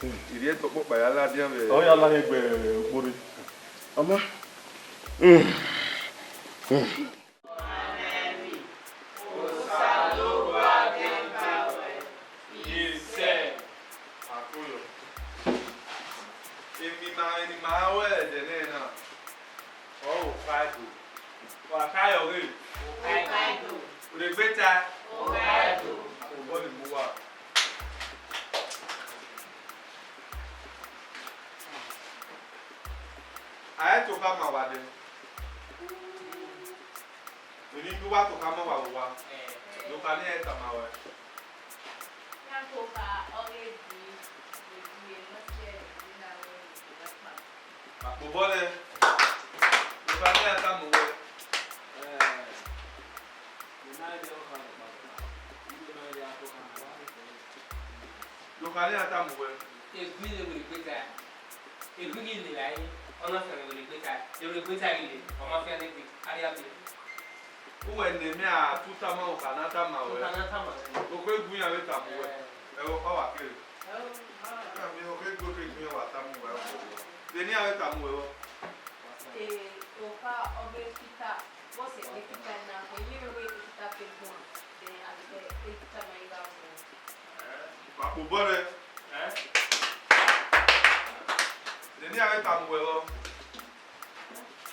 ìdí ètò pọ̀pọ̀ yà ládé ọ̀bẹ. ọ̀ yà láyé gbẹ òkúri. ọmọ. Èmi máa wẹ̀ ẹ̀dẹ̀ náà náà. Ọ̀ ò fáìdù. Ọ̀ àkáyọ̀ rè. Fáìdù. Òde gbé ta. Fáìdù. Àkùnbọ̀ ni mo wà. Ayé tó ká máa wà dé. Òní bí wá tó ká máa wà wá. Ló ká ní ẹ̀ta máa wẹ̀. Àkùnbọ̀ ni ló ká ní ẹ̀ta máa wẹ̀. Ló ká ní ẹ̀ta máa wẹ̀. Ègún ilé wòlé gbé ta. Ègún ilé láyé. Ọ̀nà fẹ̀rẹ̀ wòlé gbé ta. Èrò gbé ta ilé. Ọmọ fẹ́ ní gbé. Adéyàbí. Uwe neme a tuta ma o kanata ma we. Kanata ma. O kwe gunya we ta mu we. E o pa wa kere. Na mi o kwe go kwe gunya wa ta mu we o. De ni a we ta mu we o. O pa obe kita. Você é kita na ko yiri we kita pe ko. De a de kita ma iba ko. Pa ko bore. De ni a we ta mu we o.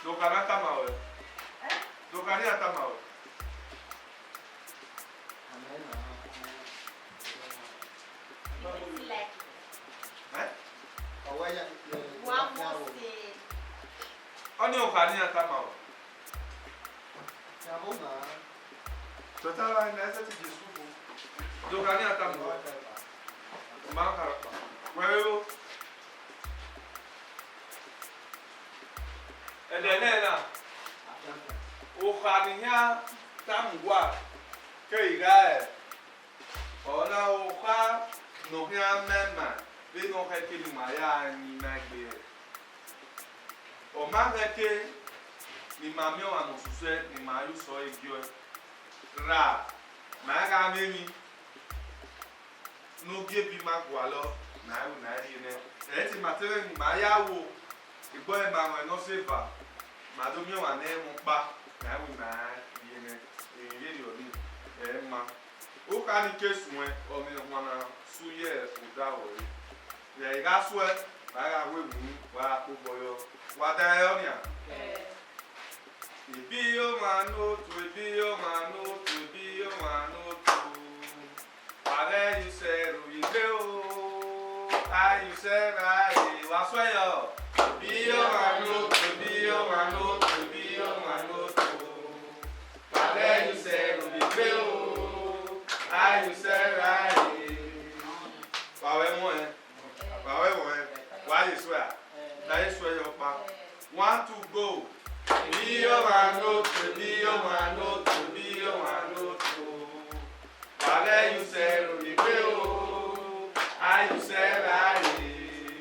Do kanata ma we. Do kanata ma we. Oni o kanata ma we. Totala ina esa ti Jesu. Do kanata ma we. Ma ka. Wewe. Edenena. O khaniya tamwa ke igae ona o kha no ya mema bi no kha ke ma ya ni na gbe o ma ke ni ma mi o anu suse ni ma yu so egio ra ma ga memi no bie bi ma gwa lo na yu na ri ne e ti ma tere ni ma ya wo igbo e ma no seva ma do mi wa ne mu pa na wu na yene yeri odi ma o ka ni kesu e o mi ho na su ye o da o ye ga su e ba ga we mu wa ko boyo wa da yo ni a ibi yo ma no tu ibi yo ma no tu ibi yo ma no tu pare you say ru ibe o ai you say ai wa so yo ibi yo ma no tu ibi yo ma no tu ibi yo ma no you say Ruby Bill, I you say right. Why you swear? Now you swear your pa. Want to go? Be your man, no to be your man, no to be your man, no to. Why you say Ruby Bill, I you say right.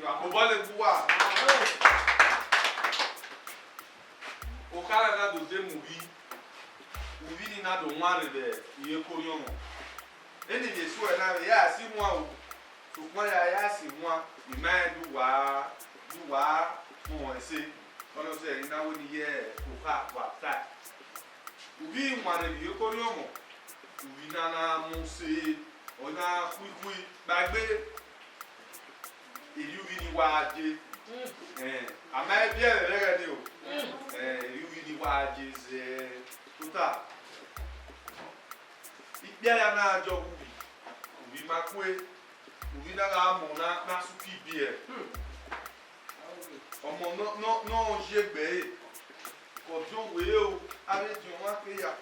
Akobole buwa. O cara na do movie. Uvini na do nware de iye konyo mo eni yesu e na ya si mu awo so kwa ya si mu a iman duwa mo ese ono se ina wo ni ye ko ka wa ta uvi nware de iye konyo mo uvi na mu se ona kwikwi gbagbe iri uvi ni wa je ama e bi e re ni o iri uvi ni wa je ze tuta ibia ya na ajo ubi makwe ubi na ga mo na suki bi e omo no je gbe ko jo we o are jo wa pe ya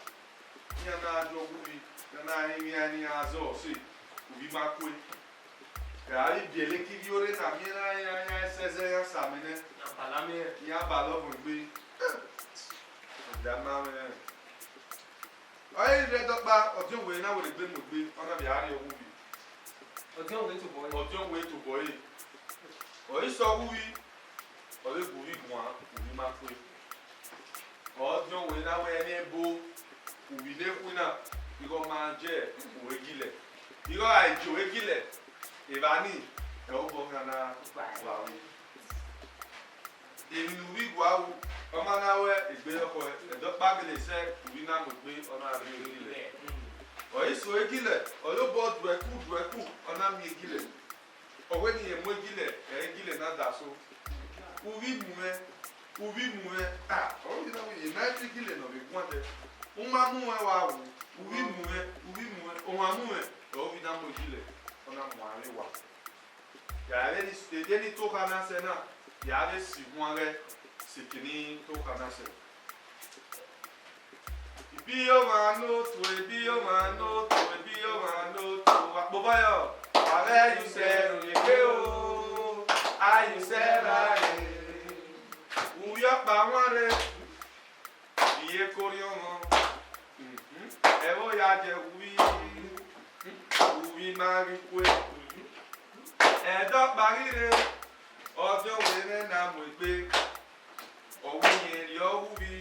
na ajo ubi na imi ani azo si ubi makwe ya ibi ele ki bi ore na mi na ya seze ya samene Na palame. ya ba lo mo gbe da ma me ayi re dogba ojo we na we gbe mo gbe ona bi ari owu bi Ojo we to boy. ojo we to boy o iso wi o le bu wi gwa ubi ma pe ojo we na we ni bo ubi le ku na bi ko ma je we gile bi ko ai jo we gile ibani e o bo ngana wa wi èmi nu wi gwa wu o ma na we egbe ko e do pa gele se wi na mo gbe ona ri ri le o iso egile o lo bo du eku ona mi egile o we ni e mo egile na da so uvi mu e ah o ni na we na egile no be gwon de uma mu e wa wu uvi mu e o ma mu e o vi na mo egile ona mo ari wa ya le ni de ni to kana se na ya le si mo re se kini to kana se bi o ma no to e bi o ma no to e bi o ma no to wa bo ba yo are you say o ye pe o are you say la e u yo pa won re iye korio mo e wo ya je uwi ma ri kwe e do pari re ojo we ne na mo gbe owu yen ri owu bi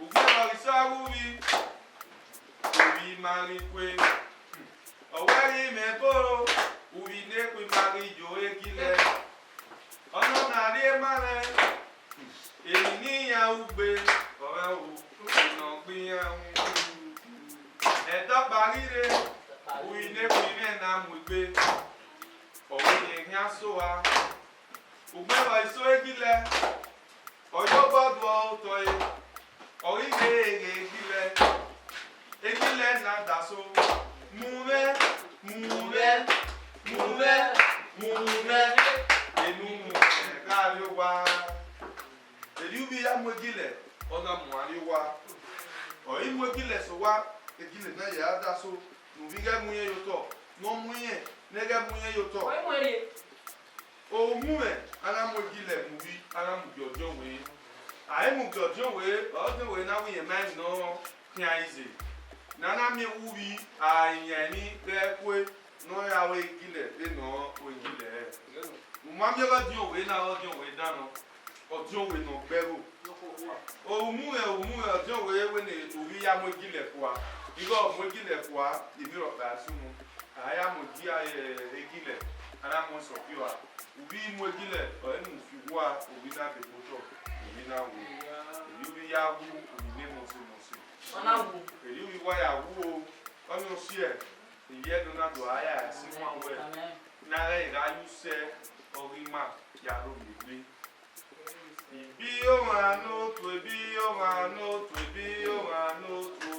ugbe lo iso owu bi uwi ma ri kwe oweri me boro uwi ne kwe ma ri jo egile ono na ri ma re èmi ni ya ugbe ore wu no gbi ya e do pari re uwi ne kwe ne na mo gbe owu yen ya so wa ugbe lo iso egile oyo bodo to e ori egile na da so muve enu ka ri wa ubi ya mo egile ona mo ari wa o i mo egile so wa egile na ya da so nu bi ga mu ye yo to no mu ye ne ga mu ye yo to o mo ri o mu me ana mo egile mu bi ana mu jojo we ai mu jojo we o de we na we man no kian ize na na mi ubi ayan ni be kwe no ya we egile de no o egile mu ma mi ga di o we na o di o we dano ojo we no gbero o mu ojo we ne obi ya mo egile kwa igo mo egile kwa ibi ro pa sumu aya mo di egile ana mo so piwa ubi mo egile o enu fi wa obi na be boto obi na wo ubi ya wu obi ne mo se ona wu ubi wa ya wu o onu si e iye do na do aya si wa we na re ga yu se orima ya ro mi bi o ma no to bi o ma no to bi o ma no to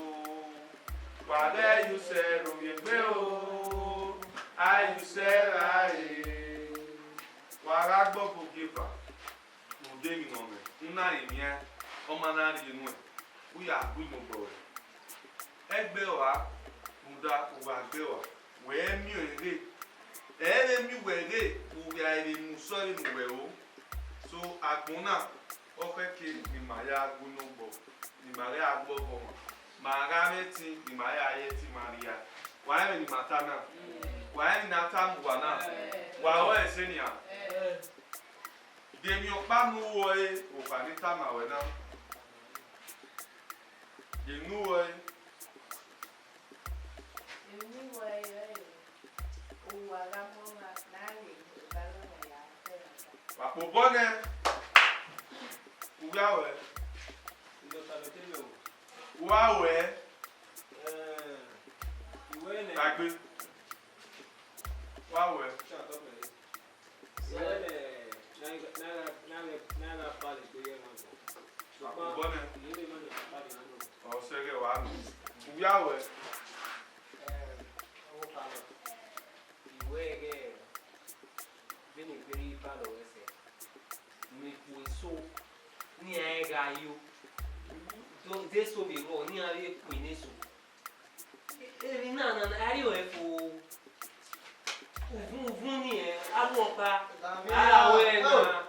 wa de you say ro ye gbe o I you say ai wa ra gbo ko gifa mo de mi no me nna emi e o ma na ri nu e u ya bu mo gbo egbe wa muda o wa gbe wa we mi o ere mi we re u ya ire mu so ni we o so agbona o fe ke ni ma ya gbonu gbo ni ma re agbo bo ma ga meti ni ma ya ye ti maria wa e ni mata na wa e ni na ta mu wa na wa o e se ni a de mi o pa nu wo e o fa ni ta ma we na de nu wo e o wa ga mo na ni ba lo ya wa po bone ugawe ndo ta lo tele o wa we iwe ne agbe wa we cha to pe iwe ne na pale to ye mo wa po bone ni le mo na pale na no o sege wa nu ugawe o pa iwe ge beni peri pa lo ese mi ku so ni e ga yo do de so bi ro ni ari ku ni so e na ari o e fo uvun ni e alu opa ara we na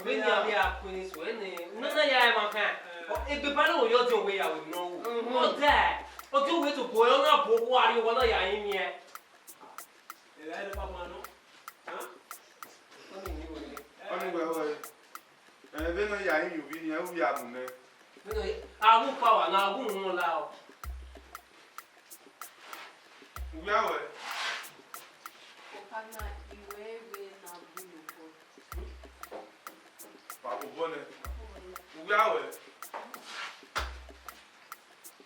beni abi aku ni so ene na ya e ma kan egbe pa lo yo jo we ya we no wo o da o jo we to boyo na bo ko ari wo na ya yin mi e la e pa ma no ha oni we we be no ya yin yubi ni e wu ya mu ne agu power na agu mu la o ugawe o kana iwe Papo bone. Ugawe.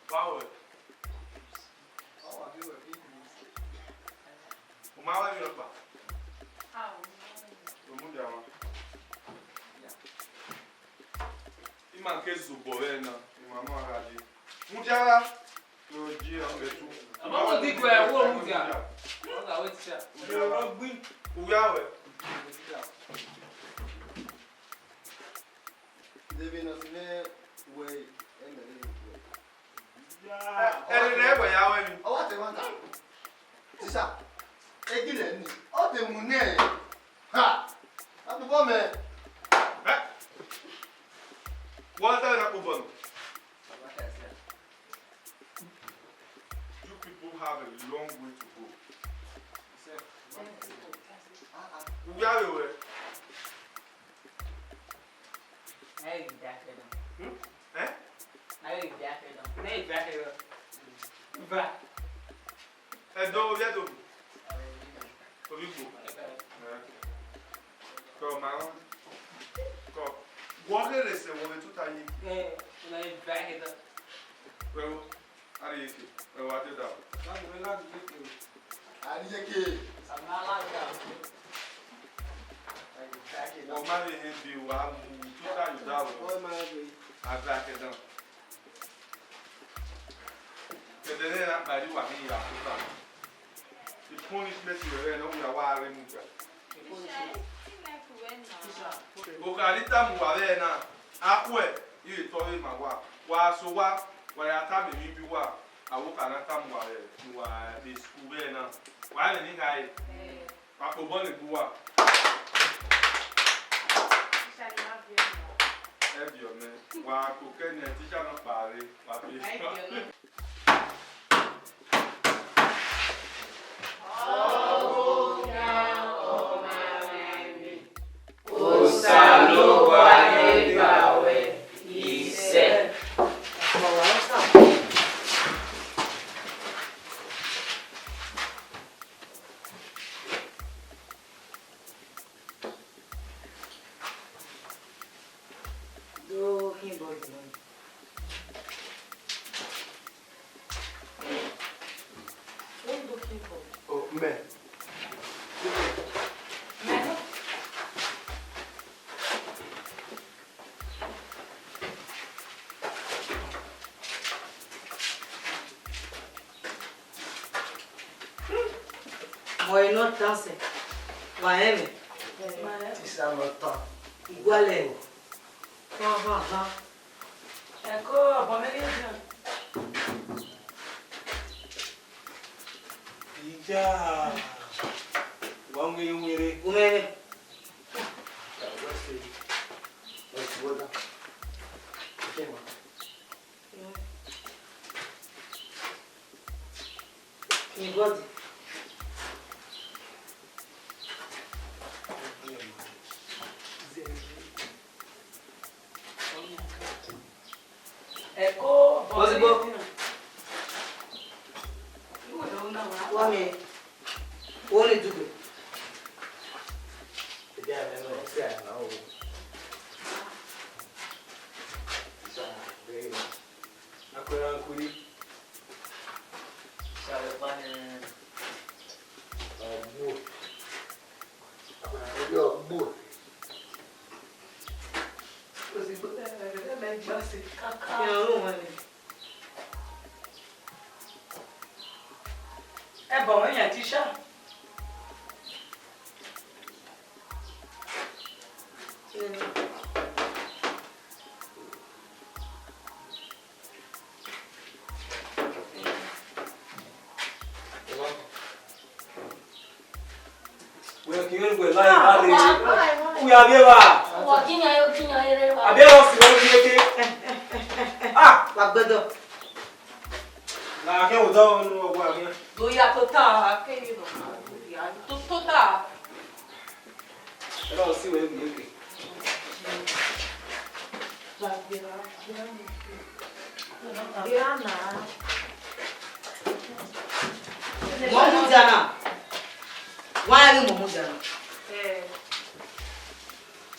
Power. Umawa ni apa? Umujawa. Ima kezu boena, imama raji. Mujawa. Loji ambetu. Amamo diku ya wo mujawa. Oga wetisha. Ugawe. Living us in that way and the living way. Oh, what they want to Tisha, again, oh, the moon, ha, I'm the woman. What are you doing? You people have a long way to go. Ugawe. Hey, back here. Eh? Hey, back here. Hey, back here. Back. Don't let them. Come on. Come. Walk it is a woman to tell you. Hey, back here. Well, how do you feel? Well, what is that? I need a kid. I'm not like that. Well, marry him, be one to tell you that. I back it down. The punishment you are no, we are wiring. Okalita Muarena, Aqua, you told him, wa so what, where I tell me, you are, I walk another Muare, you are the school. Why didn't I? Papa Bonnie Bua. Have your man. Why, cocaine and teacher not Barry, Papi. Oh, man. Moi non danser. Wa eme. Tisha no talk. Iguale. Ha. Eko, abamele jan. Ija. Wangu yumire. Umeme. Let's go down. Okay, man. Ni godi. Eko, Osibo. Wame. Woni dugu. bon, il y a un t-shirt.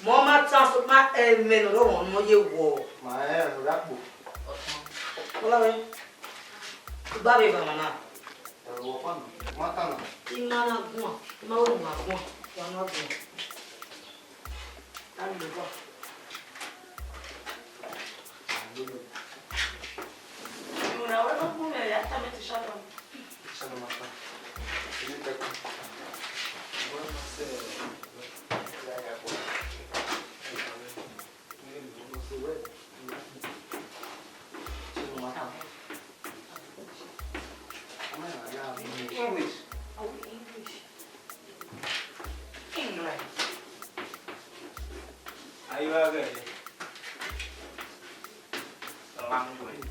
Mama transport ma men ro won mo ye wo. Ma no rapo. Ola we. Ba be ba mama. Wo pa no. Ma ta no. Imana gun. Ma wo ma gun. Wa na gun. Tan le ba. Una hora no come ya está me chalo. Chama ma ta. Ele tá com. Agora você já é agora. Você vai. Chama ma ta. English. Oh, English. English. Are you okay? Language.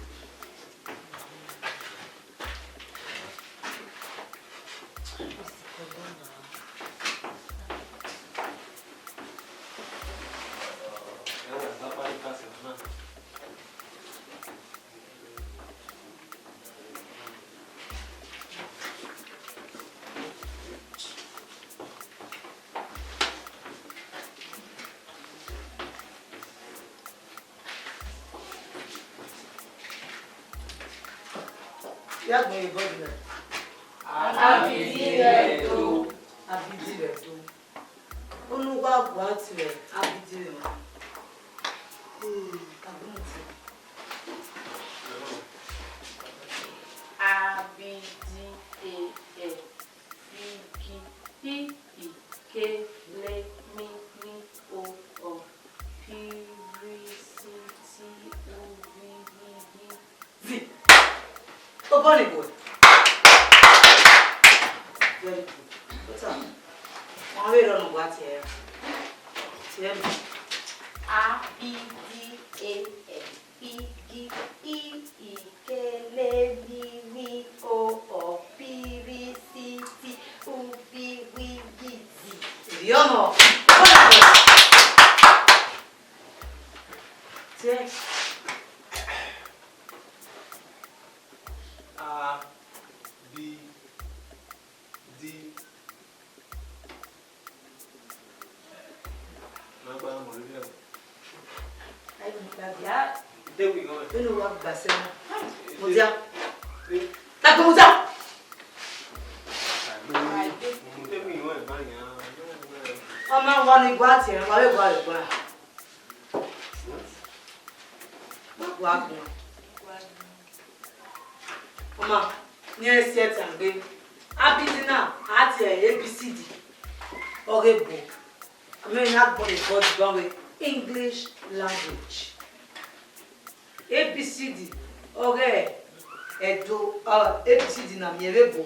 Ya gbe body le. Abidi rẹ̀ tó. Abidi rẹ̀ tó. Olúwa gba tirẹ̀ abidi rẹ̀ ma. Abidi. Abidi figi pipi ke le mi ni o pirisiti uvi. Vi. O body boy. Very good. What's up? Wọ́n wé lọ́nà wá tiẹ̀. Tiẹ̀ mi. Abidi figi ikele mi o pirisiti uvi wigi. Ìdíyọ́nà. Tiẹ̀. A B D. Não vai morrer. Aí não vai viar. Deu que não. Eu não vou passar. Mudar. Tá com mudar. Deu que não é banha. Ọmọ wa ni gba tiẹ̀ wà lè gba lè gba. Wà gùn. Ọmọ ní ẹsẹ̀ tàgbé. Abidi náà àti ABCD. Ọ̀rẹ́ bò. Àmì náà gbọ́ lè gbọ́ jù báwẹ̀ English language. ABCD ọ̀rẹ́ ẹ̀dọ́ ABCD náà mìíràn bò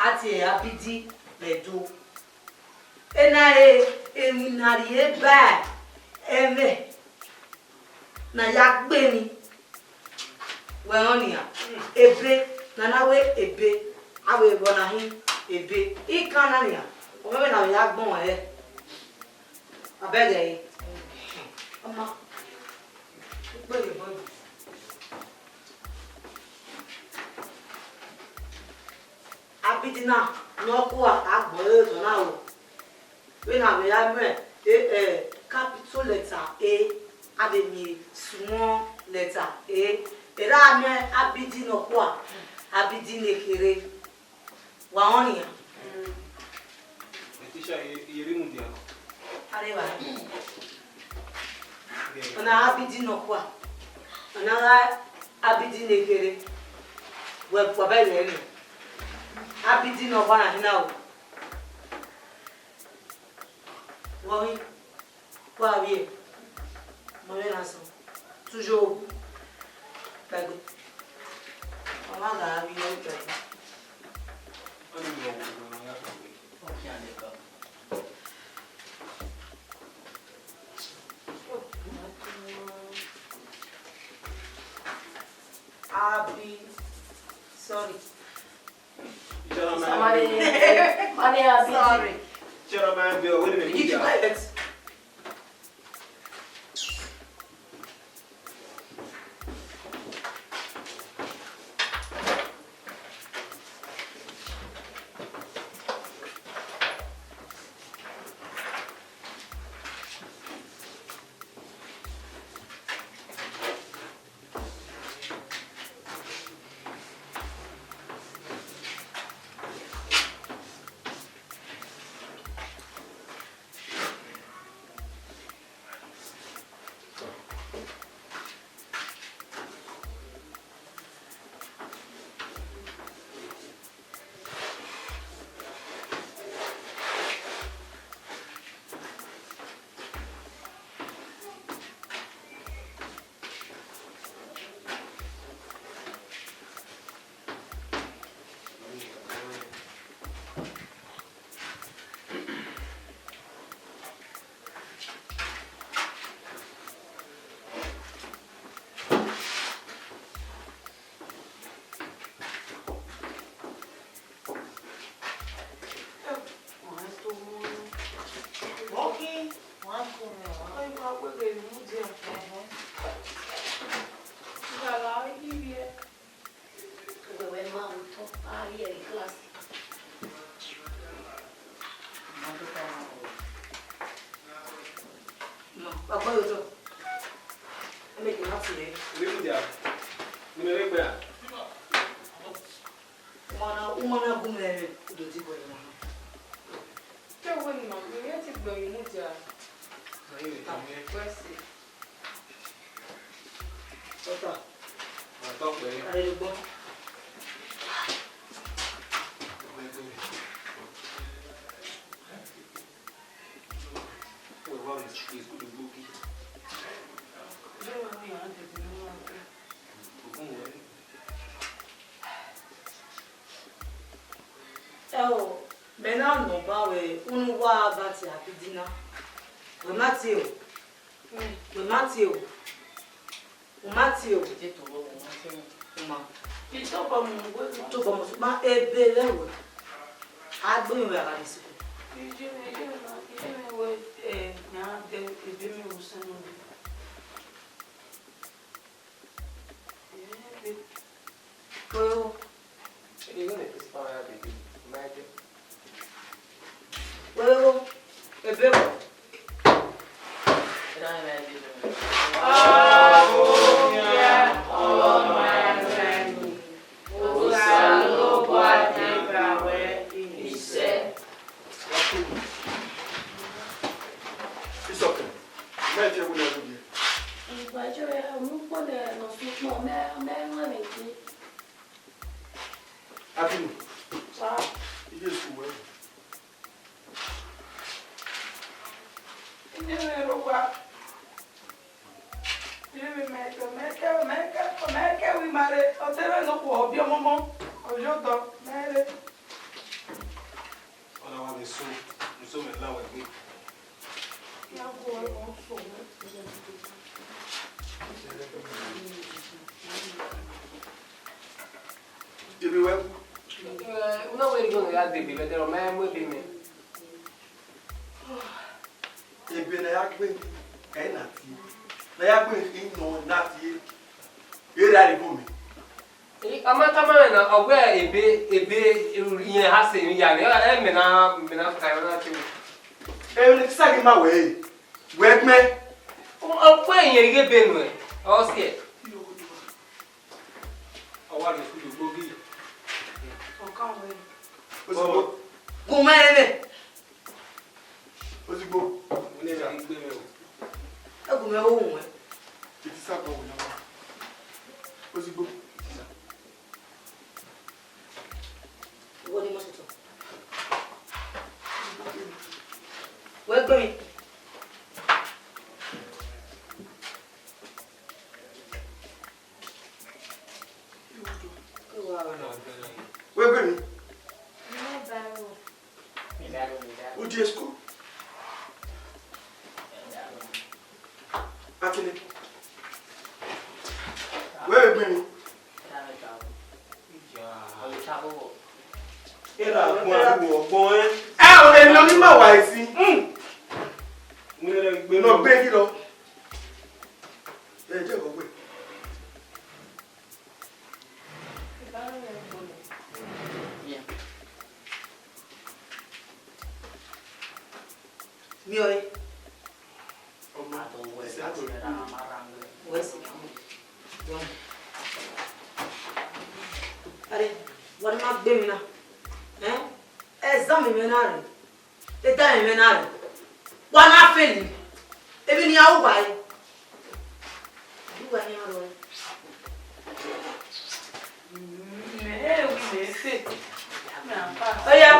àti Abidi ẹ̀dọ́. Ena eminari eba eme na ya gbe ni we onia ebe na nawe ebe awe bona hin ebe ikana ni a o me na ya gbon e abege yi ama gbe le bo Abidina no ku agbo e to na o when I have capital letter A, and small letter A. There are Abidi no kwa, Abidi nekere. Waonia. Teacher, you remove them. Arewa. Ana Abidi no kwa. Ana Abidi nekere. We kwabele ni. Abidi no kwa na hina o. Oui, quoi, oui. Mon relation. Toujours. Pas good. On va la vie au cœur. Abi. Sorry. Sorry. Shut man, Bill. Wait a minute. You quiet. Papa yo to. E me ke na ti e. We do dia. Ni me gbe a. Umana gumere do ti boy na. Che woni ma, mi e ti gbo yin ja. Ayi le ta me. Kwesi. Tota. Ma to pe. Are le bon. O va me chiquer sous le bloqué. Je vais me rendre de nous. Oh, maintenant non pas ouais, on voit bâtir à Pidina. Le Mathieu. Le Mathieu. Le Mathieu. C'était tout bon, Mathieu. Comment? Il t'en pas mon goût, tout comme ça. Et belle ouais. A bon vers la ici. Je ouais na de me usa no. Oh, Ele não é principal de médio. oh. E belle. Era médio. Una vergogna ya debi vedere me mo bi me. Ebe na ya gbe e na ti. Na ya gbe ino na ti. E ra ri go mi. Amata ma na ogwe ebe yin ha se mi ya ne me na ka na ti. E ni sa gi ma we. We gbe. O pe yin ge be nu e. O se. O wa ni su gbo bi. Ozigbo. Gumere. Ozigbo. Ni na gbe me o. E gumere o won. Iti sa ko wo na. Ozigbo. Wo ni mo se to. We gbe mi. We gbe mi. No barro. O di school. Akini. We gbe mi. Era gbon e. O le lo mi ma wa isi. No gbe ki lo. E je ko gbe. Mi oi. Oma to we se ato. Wesi. Are, wọ́n máa gbé mi náà. Exam mi náà rẹ̀. Data mi náà rẹ̀. Wọ́n máa fail mi. Ebi ni a wà yìí. Àdúgbò ẹni á lọ rẹ̀. Oya.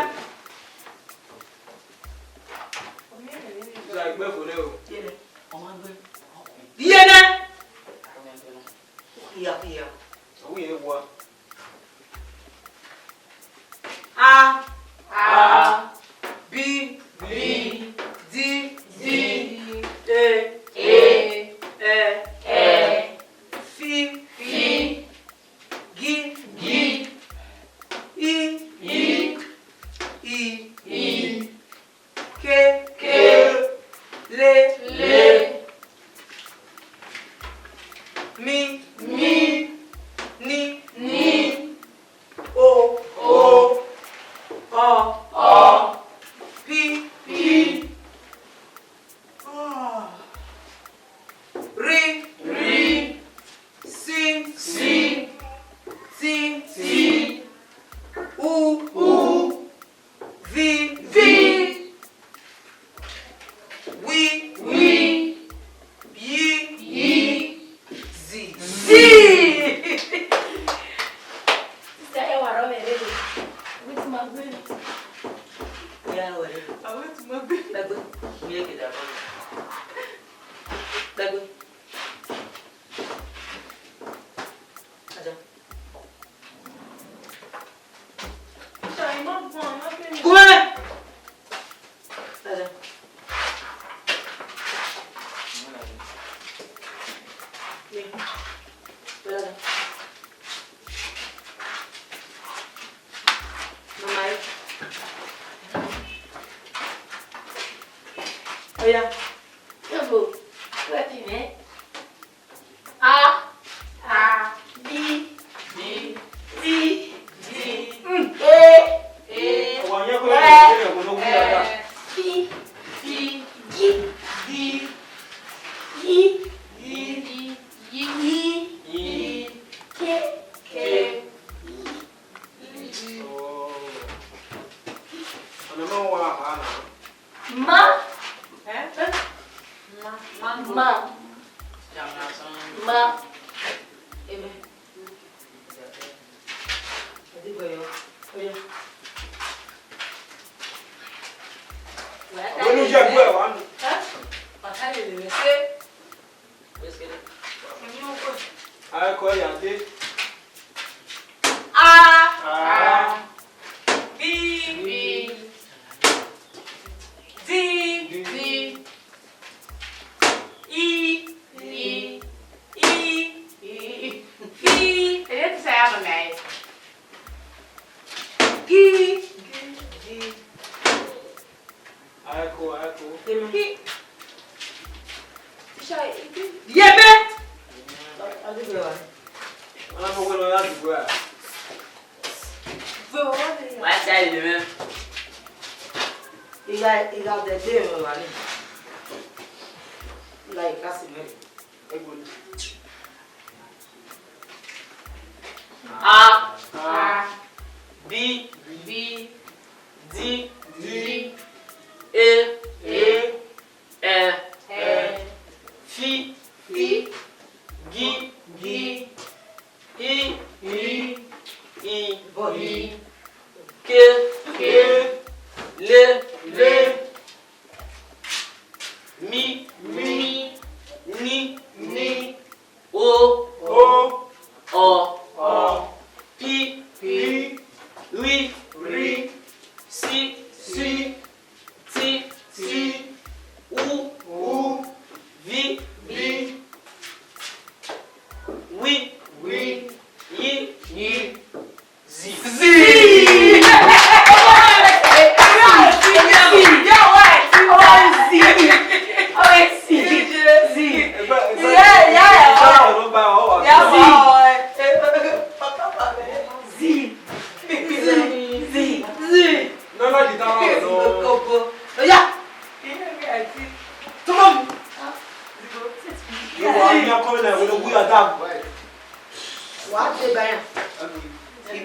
Za gbe fo le o. Díẹ̀ náà. Kíá. O ye wa. A B D E F G I K L Mi Ni O P Oya. Ebo. Where be me? A. B. C. D. E. Àwọn yẹn kọ́ ló ń ṣe ẹ̀kọ́ ló wúlò dáa. P. G. G. D. E. E. E. K. K. Ọ̀nà máa ń wá àná. Ma. Ma. Ma. Ebe. Adigoyo. Oya. Àwọn oníṣẹ́ ẹgbẹ́ ẹ̀ wá nù. Bàtà lè lè ṣe. Akọ yàtí. A. B. D. E. F. Ele te sabe mais. G. Akọ. G. Yebe. Adigoyo. Wọ́n á fọwọ́ lọ láti gbọ́ ẹ̀. Wá sí àyè mi. Ìyá ọ̀dẹ̀dẹ̀ mi wà ní. Ìlà ìkásí mẹ́rin. Ẹgbẹ́ ni. A. A. B. B. D. D. E. E. F. F. G. G. E. E. Bọ́ọ̀lù. K. K. L. Mi. Ni. O. O. P. Ri. Si. Ti. U. Vi. Wi. Yi. Zi. Nọ́lá di táwọn ọ̀nà. Oya. Tọ́mọ̀ mi. Ìwọ ayé akọ́wé náà ìwé ló wúyà dáàbò báyìí. Wàá ṣe báyà.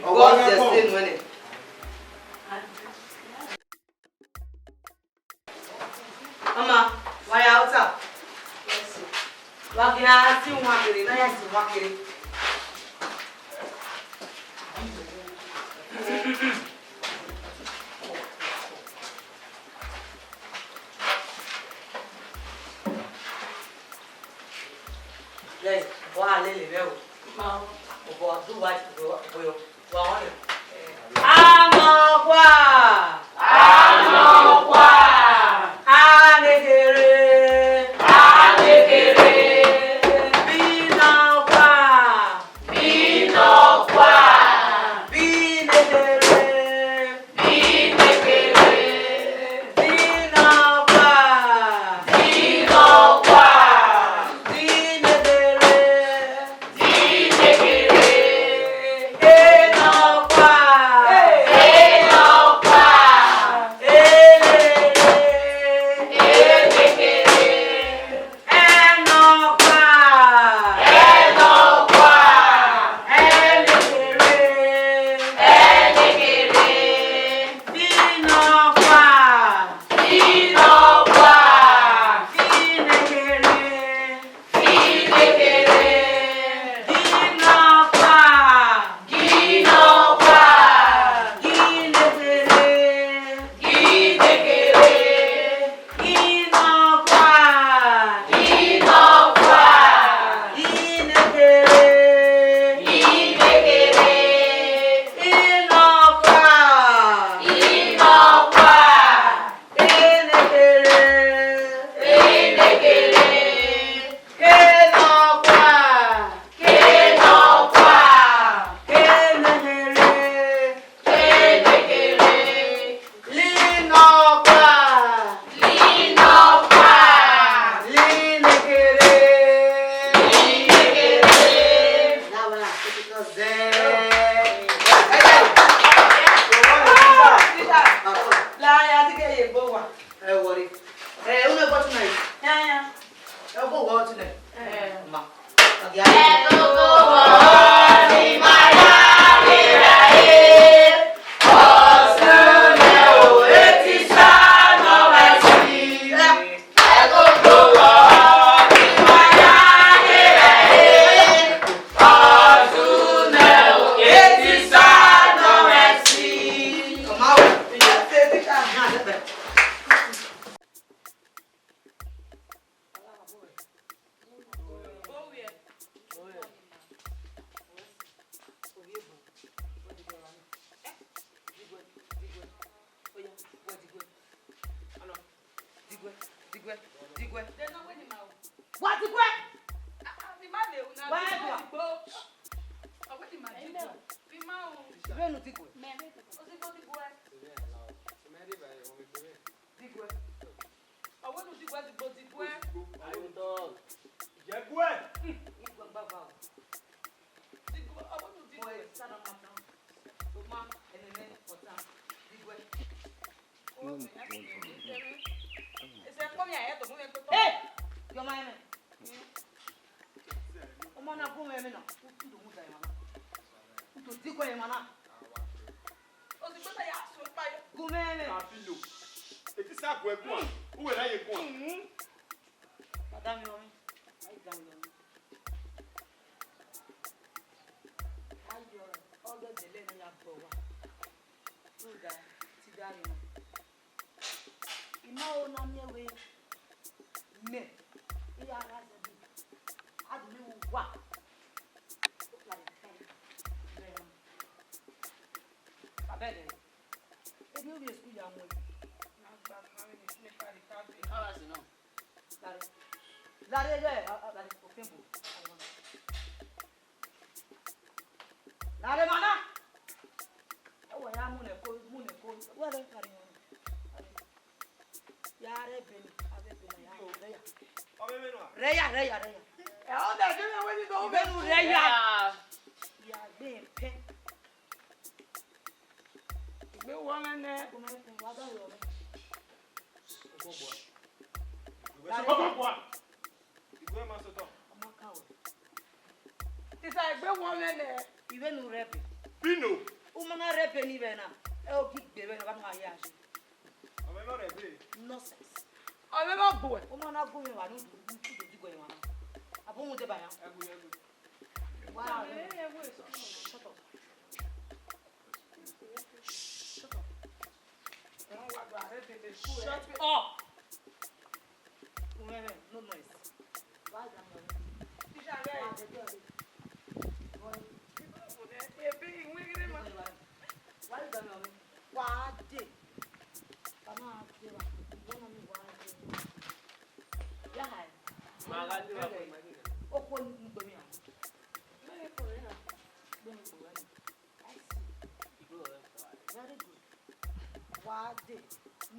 Ọwọ́ God ayé pọ̀. sustain money. Mama, why out? Wá kí á sí wọn kiri náà yà sí wọn kiri. Lẹ́yìn wọ́n á lé lè rẹ̀ o. Ọ̀bọ̀ ọdún wa ti bọ̀ wà wọ́n lè. Anọkwa. Adekere. Binọkwa. Binọkwa. worry. Una go tonight. Yeah. I'll go out tonight. Ma.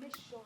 Make sure.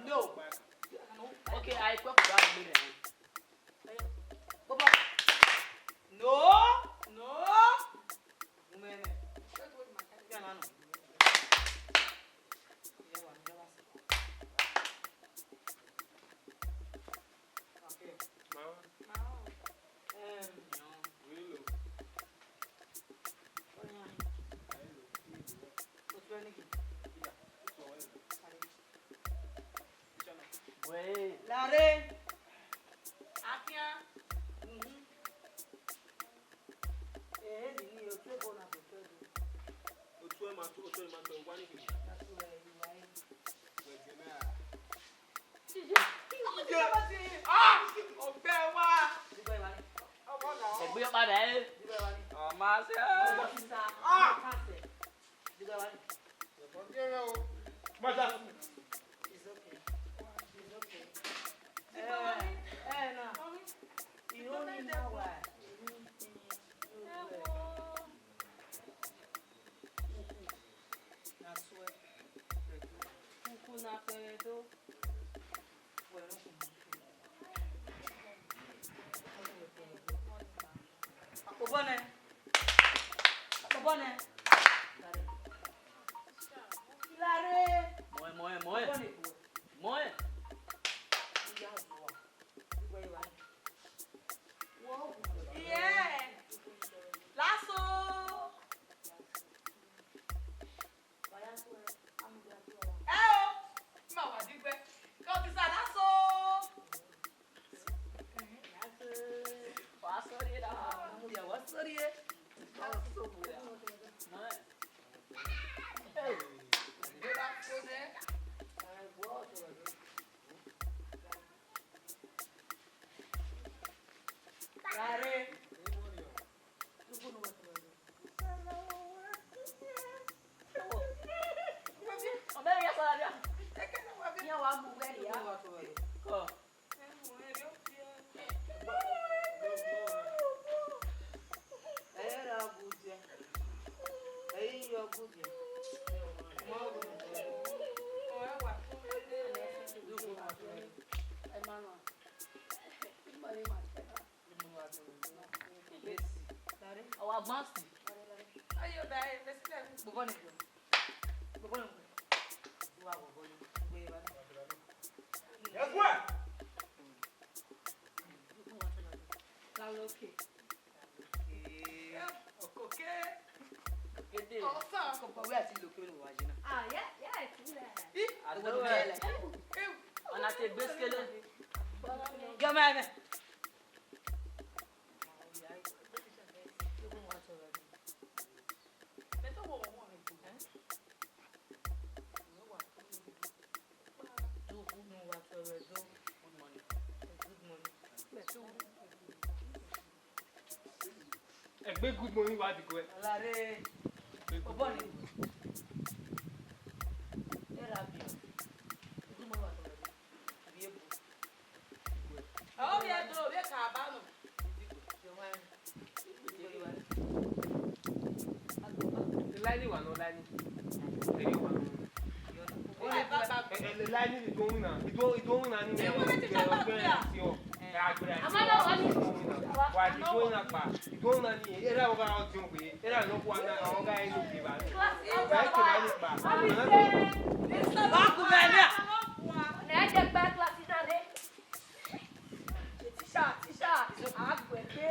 No. Okay, I talk about me. Papa. No. Umene. Ya na no. Okay. Lare. Akia. Ni o pe bona pe pe. O tu e ma to wani ki. Ọgbẹ́ wa. Ẹgbẹ́ padà ẹ. Ọmọ ṣe. Mata. It's okay. Na. You don't need that why. Na sweat. Kuku na peredo. Akobone. Lare. Moe. Yeah. Lasso. Ma wa digbe. Ko ti sa lasso. Wa sorry da. Ya wa sorry e. Lasso buya. Moe. Hey. Lare. Our master. Ayo dai, lesi. Bobone. Wa bobone. Yes, what? Laloke. Okoke. Gede. Osa. We ati lo pe lo wa jina. Ah, yeah, it's there. Ado ele. Ona te beskele. Gamane. Egbe good morning wa di ko e. Lare. Bobone. Era bio. Good morning. Biebo. Oh, we are do, we ka ba no. Lani wa no lani. Eri wa no. Le lani ni to wina. Ito wina ni. E wona ti ta ba ya. Amana wani. Wa di to na pa. Ito wina ni. Era o ga o ti o pe. Era no ku ana o ga eni ti ba. Ba ti ba ni pa. Ba ku be ni. Na je gba class na de. Tisha. Agwete.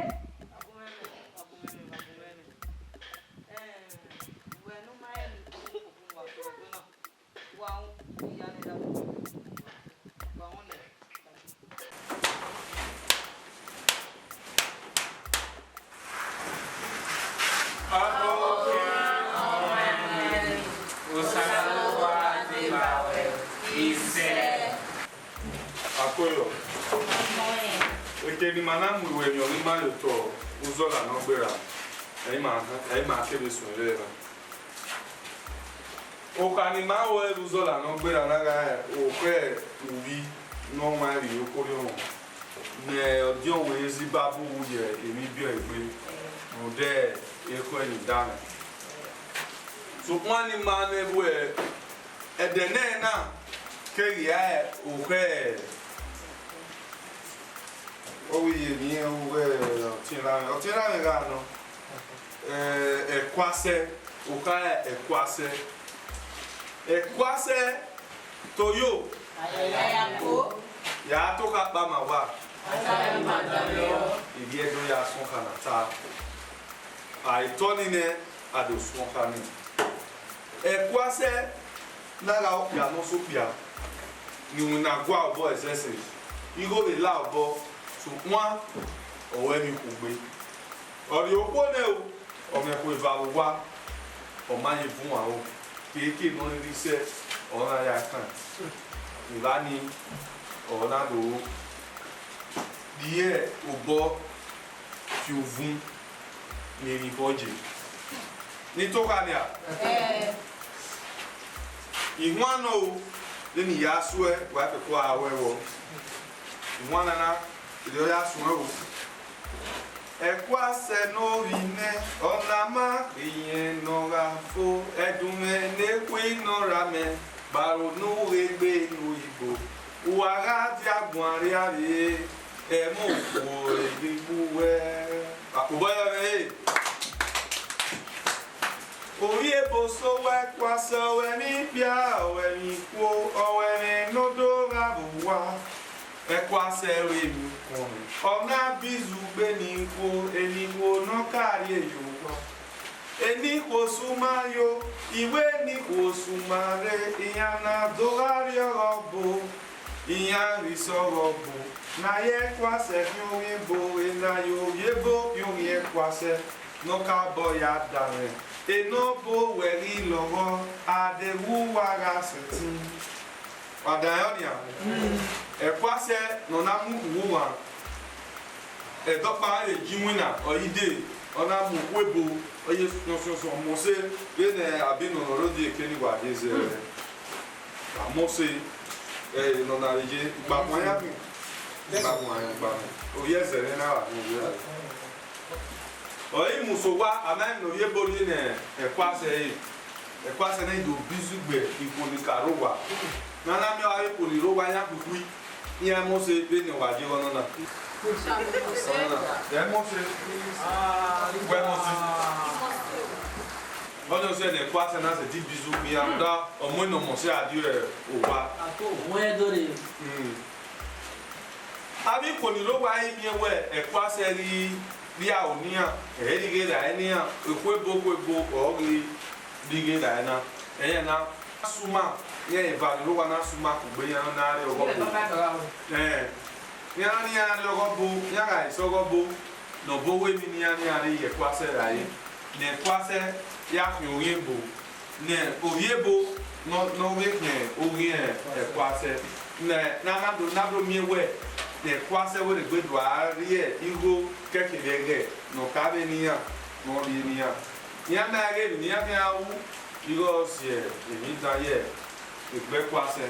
Akoyo. Eke ni mana mu we nyo ni ma yo to uzola no gbera. E ma ke be sun le ba. O ka ni ma wo uzola no gbera na ga o pe ubi no ma ri o ko yo. Ne odion we zi babu ye emi bi egbe. No de e ko ni dana. So kwani ma ne we edene na que ya ouvert. Oui, bien ouvert. Tiens là, regarde non. Quoi c'est? Au cas quoi c'est? Quoi c'est? Toyo. Ya toka ba mawa. Il y a deux ya son kanata. Ai tonine a do son kani. Quoi c'est? Na la o pia no so pia. Ni una gwa obo exercise. Igo be la obo so moi o emi kugbe. Ori opo ne o. O me ko eva wa. O ma ye fun wa o. Keke no ri se ona ya kan. Ilani ona do die obo fi ovun ni ri boje. Ni to ka ni a. Ìwọ́n náà o lẹ́nu ìyá aṣọ ẹ wà á kẹ́kọ̀ọ́ àwọ̀ ẹ̀wọ̀ ìwọ́n nana ìdí ọ̀yà aṣọ ẹ o. Ẹ̀kọ́ àṣẹ lórí iná ọ̀nà má ìyẹn nọ̀ra fo ẹ̀dùn ẹ̀ lẹ́kọ̀ọ́ ìnọ̀ra mẹ́ bàrọ̀nù ẹgbẹ́ inú ìbò wàrà di àgbọ̀n àríyáre ẹ̀ mú òkú ìdìbò ẹ̀ àkùbọ̀yọ̀ rẹ̀. Oye boso we kwaso we ni pia we ni kwo owe ni nodo rabuwa e kwase we mi kon ona bizu gbe ni kwo eni wo no kari eyo wa eni kwo sumayo iwe ni kwo sumare iyana dogari robo iyan risorobo na ye kwase fi bo ena yo yebo yo ye kwase no ka boya dare enobo wẹ̀rí lọ́wọ́ adéwúwara sẹ̀tì ọ̀dàyọ́nìà ẹ̀kọ́ àṣẹ nọ̀nà mú ìwúwà ẹ̀dọ́gba èjìwìnà ọ̀yídé ọ̀nà mú wébo ọyẹ sọ̀sọ̀sọ̀ mọ̀ọ́sẹ̀ bẹ́ẹ̀ àbí nọ̀nà lóde kéde wà dé zẹ̀ àmọ́sẹ̀ nọ̀nà àlejò gbàgbọ́n yá mi gbàgbọ́n òye ẹ̀sẹ̀ rẹ̀ náà wà ní òye rẹ̀. Oyi musowa amen no ye bori ne ekwase ne do bizugbe ikoni karowa nana mi ayi koni rowa ya kukui iya mo se be ne waje wono na ya mo se we mo se ono se ne ekwase na se di bizugbe ya da omo no mo se adi owa ato mo e dore abi koni rowa yi mi we ekwase ri bia onia edige da enia ekwebo ori dige da na na suma ye va lo na suma ku gbe yan na re ogo ya ni ya re ogo bo ya ga iso ogo bo no bo we mi ni ya ni are ye kwase ra ye ne kwase ya fi oyebo ne oyebo no we ne oye e kwase ne na do mi we ne kwase we de gbedu ari e igo kekirege no kabe niya no li niya ya na ge ni ya fi awu igo sie emi da ye egbe kwase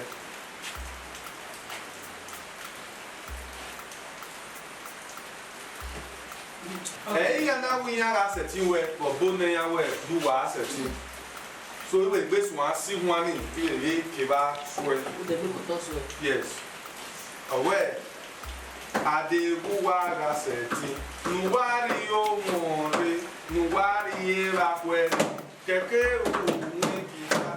ya na wi ya ga seti we obo ne ya we du wa seti so we gbe sun asi wọn ni ile ke ba so e o de ko to so yes awe adewuwara seti nuwari omore nuwari erakwe keke owo kita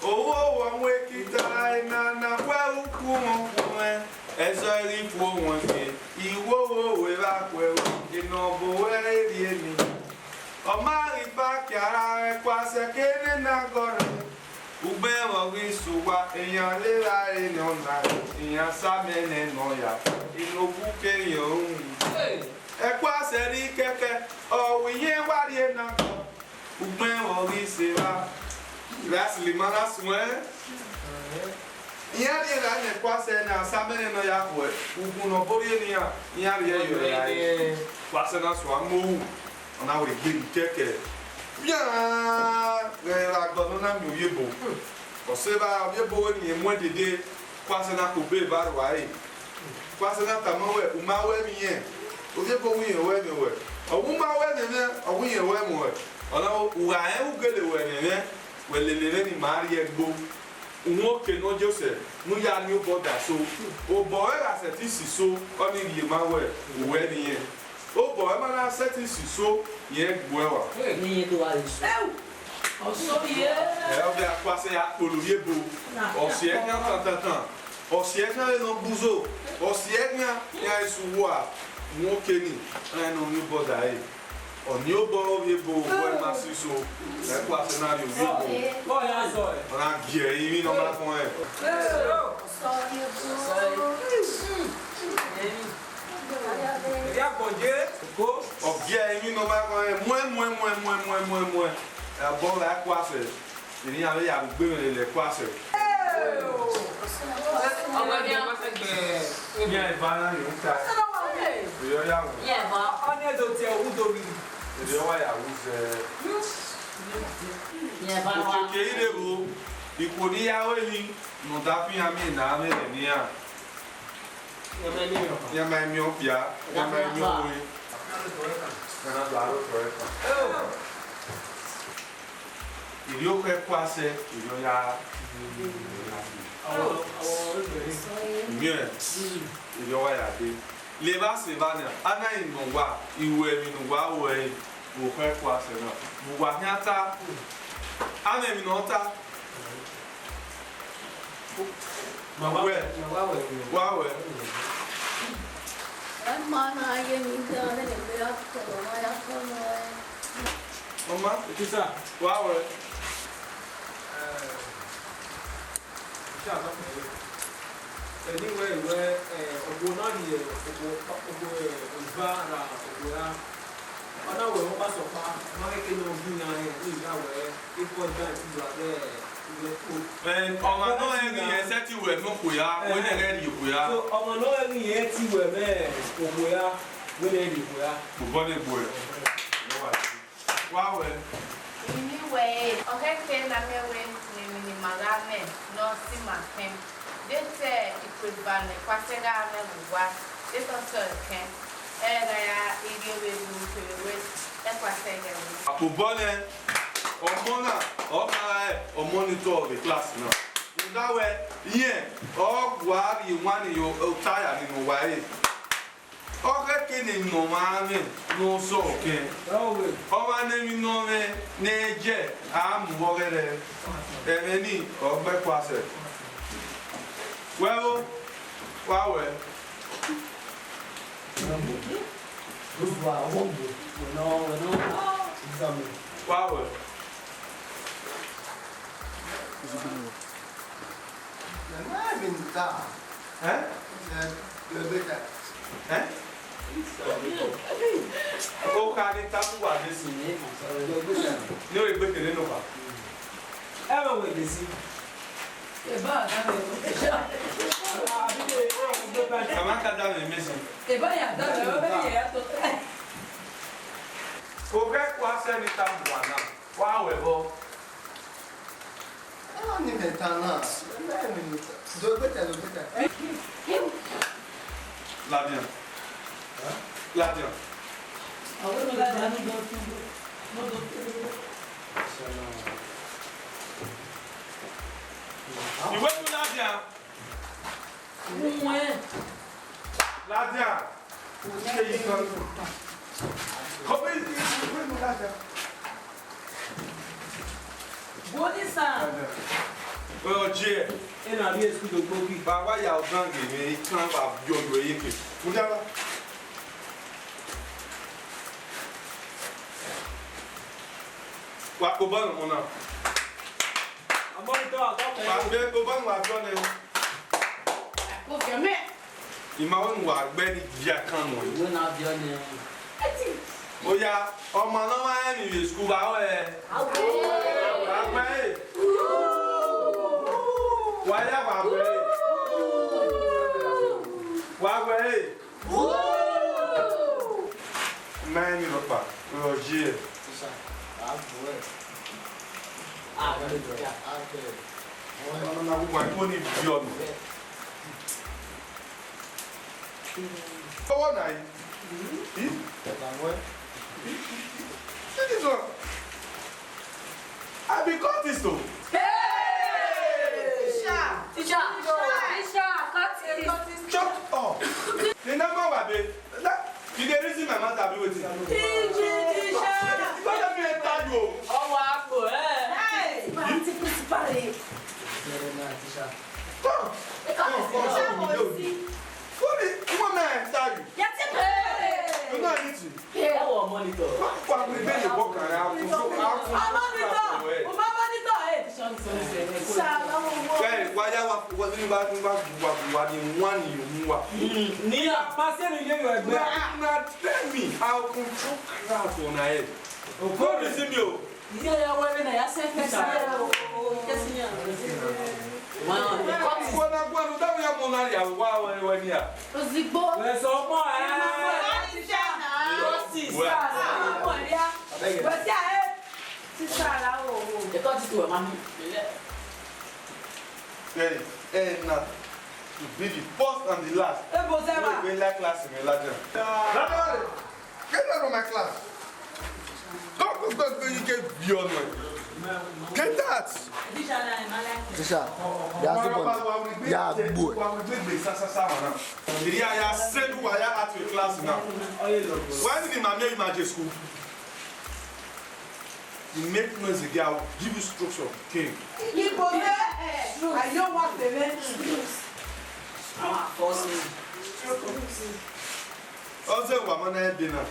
owó wọn wé kita inana wẹ ukwu wọn fún ẹ ẹzọ erifu wọn ke ìwó owó erakwe ìnàbò wẹrẹ rí ẹni ọmọ àríbá kíara ẹ pàṣẹ kéde náà gọrẹ ugbe wọrí sùwà èèyàn léra èèyàn náà èèyàn sámẹ́nẹ̀ nọ̀yà ìnòbù kéèyàn òun ẹ̀kọ́ àṣẹrí kẹ́kẹ́ ọ̀wì yẹn wárí ẹ̀nà kan ugbe wọrí sèwà ìrẹsìlì mọ́lá sùn ẹ́ ìyá ni ìlà ní ẹ̀kọ́ àṣẹ náà sámẹ́nẹ̀ nọ̀yà kọ̀ ẹ̀ ugun náà borí ènìyàn ìyá rí ẹ̀yọ̀ rẹ̀ láyé pàṣẹ náà sùn àmọ́wù ọ̀nà àwòrán ìgbéni kẹ́kẹ́ bien la gbɔnɔ na mi o ye bo ɔsɛ ba ye bo ni ye mɔ dede kwase na ko be ba wa ye kwase na tama wɛ o ma wɛ mi yɛ o ye bo wi yɛ wɛ mi wɛ ɔwu ma wɛ nɛnɛ ɔwu yɛ wɛ mi wɛ ɔna wa yɛ o gele wɛ nɛnɛ wɛ lele ni ma ri yɛ gbo Uno que no Joseph, no ya new border so. O boy as a tisi so, only the man where ni. O boy man as a tisi so, ye gwewa. Ni do ali. Ọsọ yẹ. Ọbẹ̀ àpàṣẹ olùyẹ bo. Ọ̀sẹ̀ ẹ̀kẹ́ tantantan. Ọ̀sẹ̀ ẹ̀kẹ́ lẹ́nu búzò. Ọ̀sẹ̀ ẹ̀kẹ́ yà ìṣòwò à. Uno que ni, ẹ̀ no new border yìí. Oni o bo ye bo boy masiso e kwa scenario ye bo Boy ya so e. ona gie yi no ma kon e Ya boje ko o gie yi no ma kon e mo e bo la kwa se ni ya ya gbe le kwa se ọmọ ni a ma se gbe ye ba na yo ta yo ya wo Yẹ bọ. oni e do ti o do mi yo wa ya wo se Yẹ bá wa. o ke ile bo ikodi ya we ni no da fi ami na me ni a ya ma mi o bia ya ma mi o we kana do aro to e ìdí ó kẹ́ kó àṣẹ ìdí ó yá ìmíẹ̀ ìdí ó wáyà dé lè bá ṣe bá ní àná ìnùwà ìwé ìnùwà wọ̀ ẹ́ wò kẹ́ kó àṣẹ náà wùwà ní ata àná èmi náà ta wẹ̀ wá wẹ̀. Mama, kisa wá wẹ̀. anyway where ogo na di ogo oba ra ogo ya ona we won ba so pa ma ke no bi na e ni ga we ifo da ti do ade ile ko ọmọ náà ẹni yẹn ṣẹ́ ti wẹ̀ mú kò yá wọ́n ní ẹ̀rẹ́ ìdìbò yá. so ọmọ náà ni yẹn ti we me ogo ya we le di ko ya Kò bọ́ ní ìbò ẹ̀. Wá wẹ̀. Anyway, okay, na me went to me magame no si makem. Dete ikubane kwasega me bua. Dete so ken. Era ya igi we bu we e kwasega. Kò bọ́ ní ọmọ náà ọmọ ní tó ọ̀rẹ́ kílásì náà. Ìdáwẹ̀ yẹn ọ̀gbà ìwọ̀n ni yóò táyà nínú wáyé. Ọ̀rẹ́ kéde nù máa ń rìn ní oṣù ọ̀kẹ́. Ọba nẹ́mi náà rẹ̀ ní ẹjẹ́ àmúwọ́rẹ́ rẹ̀ ẹ̀mẹ́ ní ọgbẹ́ kwasẹ̀. Wẹ́rọ wá wẹ̀. Wá wẹ̀. Ẹ́ ẹ́ ó ká ní tábùwà dé sí ní orí gbẹ́kẹ̀lé nù wá. e ma we de si Kàmá ká dá mi mẹ́sì. Kò fẹ́ kó aṣẹ́ ní tábùwà náà wá wẹ̀ bọ́. Ládìyàn. Ládìyàn. Ìwé tún ládìyàn. Ládìyàn. Ṣé yìí kan? Kọ́bí ìwé tún ládìyàn. Bonisa. Ọjẹ́ e na bi esku do koki bàbá yà ọ̀dán gèmí kán bá yọ̀dọ̀ èyí kè. Mo dábà. Wà kó bọ́ọ̀lù mu náà. amo to ato pe Wà gbé kó bọ́ọ̀lù wà jọ ni. Ìmọ̀ wọn wà gbẹ́ ní ìyá kan nù. Ìwé náà bí ọ ní. Ó yá ọmọ náà máa ń rìn sùkúl bá wẹ̀. Wà gbẹ́ yìí. Wà yá wà gbẹ́ yìí. Wà gbẹ́ yìí. Mẹ́rin ló pa ọ̀jì ẹ̀. Wà kó ní bí ọ̀nà. Kọ́wọ́ náà yìí. See this one. I be cut this though. Hey! Ni a passé ni le yo egbe. Now tell me, I'll control crowd on her head. Go listen you. Yeah, wewe na yase pesa. Ozigbo. We so mo Now, to be the first and the last. We like class in Elijah. Get out of my class. Don't you get beyond me. Get that. Tisha, ya boy. I said who I am at your class now. Why did you imagine school? You make noise again, I will give you strokes of cane. I don't want the men. Also, woman, I dinner.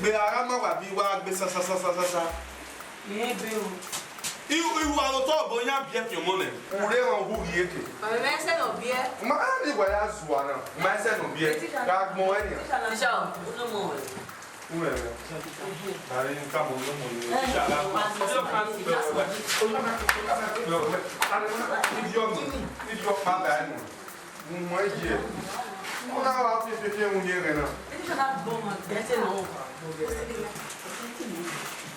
Be arama wa bi wa gbe sa. Iwu alo to bo yan bi e mo ne. Ure ran hu yi eke. Me se no bie. Ma ni wa ya zu ana. Ma se no bi e. Ka gbo e ni. Tisha, no mo. Ure. Dari nka mo no mo ni. Tisha la. Ni yo pa ba ni. Mo ye. Mo na wa fi mo ye re na.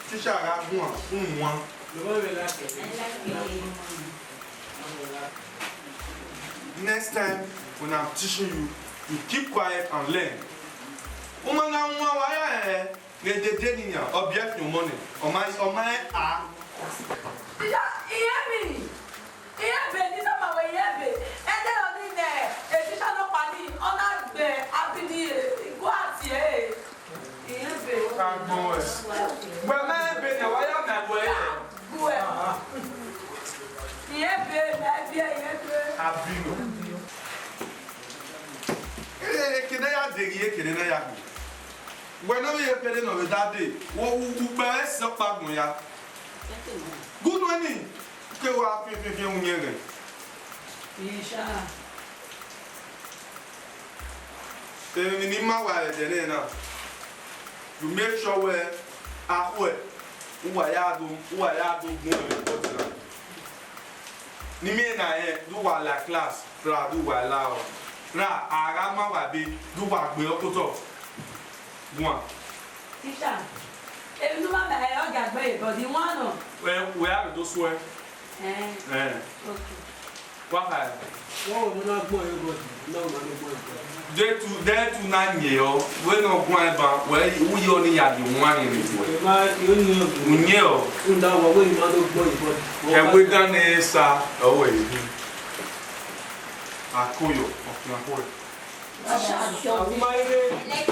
Tisha ra mo an. Next time when I'm teaching you, you keep quiet and learn. Woman, I'm why the dating object your money. On my whenever you're paying over that day, what will best up ya? Good morning. Okay, what if you hear you make sure where who I do ni me na do wa la class ra do wa la o ra ara ma wa be do wa gbe okoto one Teacher, if you want to have a but you want to. well we have those way Okay. what have Wo no gbo e go. No ma no gbo e. Day to 9 year we no go eba we wu yo ni ya di one in it Ma yo ni o. unye o Nda wo we ma no gbo e but. e we gan e sa o we akoyo of akoyo Aguma ire. Like,